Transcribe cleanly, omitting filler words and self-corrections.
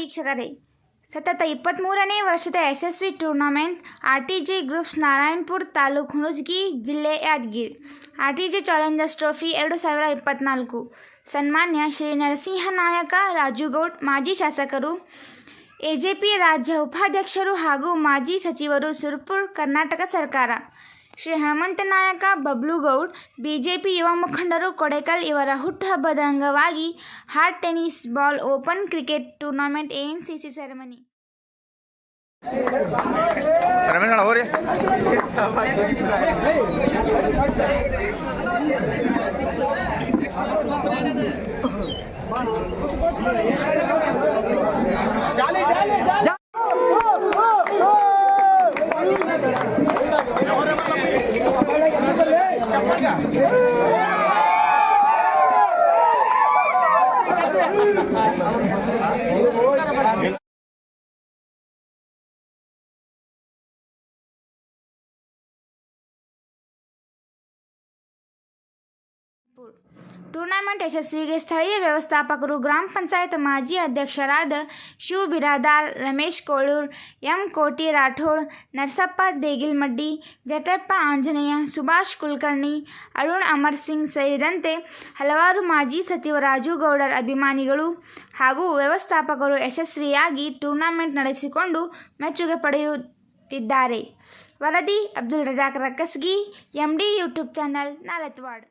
ವೀಕ್ಷಕರೇ, ಸತತ 23ನೇ ವರ್ಷದ ಯಶಸ್ವಿ ಟೂರ್ನಮೆಂಟ್ ಆರ್ಟಿಜೆ ಗ್ರೂಪ್ಸ್ ನಾರಾಯಣಪುರ ತಾಲೂಕು ಹುಣಸಗಿ ಜಿಲ್ಲೆ ಯಾದಗಿರಿ ಆರ್ಟಿಜೆ ಚಾಲೆಂಜರ್ಸ್ ಟ್ರೋಫಿ 2024 ಸನ್ಮಾನ್ಯ ಶ್ರೀ ನರಸಿಂಹ ನಾಯಕ ರಾಜುಗೌಡ್, ಮಾಜಿ ಶಾಸಕರು, ಎಜೆಪಿ ರಾಜ್ಯ ಉಪಾಧ್ಯಕ್ಷರು ಹಾಗೂ ಮಾಜಿ ಸಚಿವರು, ಸುರಪುರ, ಕರ್ನಾಟಕ ಸರ್ಕಾರ, ಶ್ರೀ ಹನುಮಂತ ನಾಯಕ ಬಬ್ಲುಗೌಡ್, ಬಿಜೆಪಿ ಯುವ ಮುಖಂಡರು, ಕೊಡೆಕಲ್ ಇವರ ಹುಟ್ಟುಹಬ್ಬದ ಅಂಗವಾಗಿ hard tennis ball open cricket tournament ANCC ceremony. Tournament ಯಶಸ್ವಿಗೆ ಸ್ಥಳೀಯ ವ್ಯವಸ್ಥಾಪಕರು, ಗ್ರಾಮ ಪಂಚಾಯತ್ ಮಾಜಿ ಅಧ್ಯಕ್ಷರಾದ ಶಿವ ಬಿರಾದಾರ್, ರಮೇಶ್ ಕೋಳೂರ್, ಎಂ ಕೋಟಿ ರಾಠೋಡ್, ನರಸಪ್ಪ ದೇಗಿಲ್ಮಡ್ಡಿ, ಜಟಪ್ಪ ಆಂಜನೇಯ, ಸುಭಾಷ್ ಕುಲಕರ್ಣಿ, ಅರುಣ್ ಅಮರ್ ಸಿಂಗ್ ಸೇರಿದಂತೆ ಹಲವಾರು ಮಾಜಿ ಸಚಿವ ರಾಜುಗೌಡರ ಅಭಿಮಾನಿಗಳು ಹಾಗೂ ವ್ಯವಸ್ಥಾಪಕರು ಯಶಸ್ವಿಯಾಗಿ ಟೂರ್ನಮೆಂಟ್ ನಡೆಸಿಕೊಂಡು ಮೆಚ್ಚುಗೆ ಪಡೆಯುತ್ತಿದ್ದಾರೆ. ವರದಿ Abdul Razak Rakkasgi, MD YouTube channel, Nalatwad.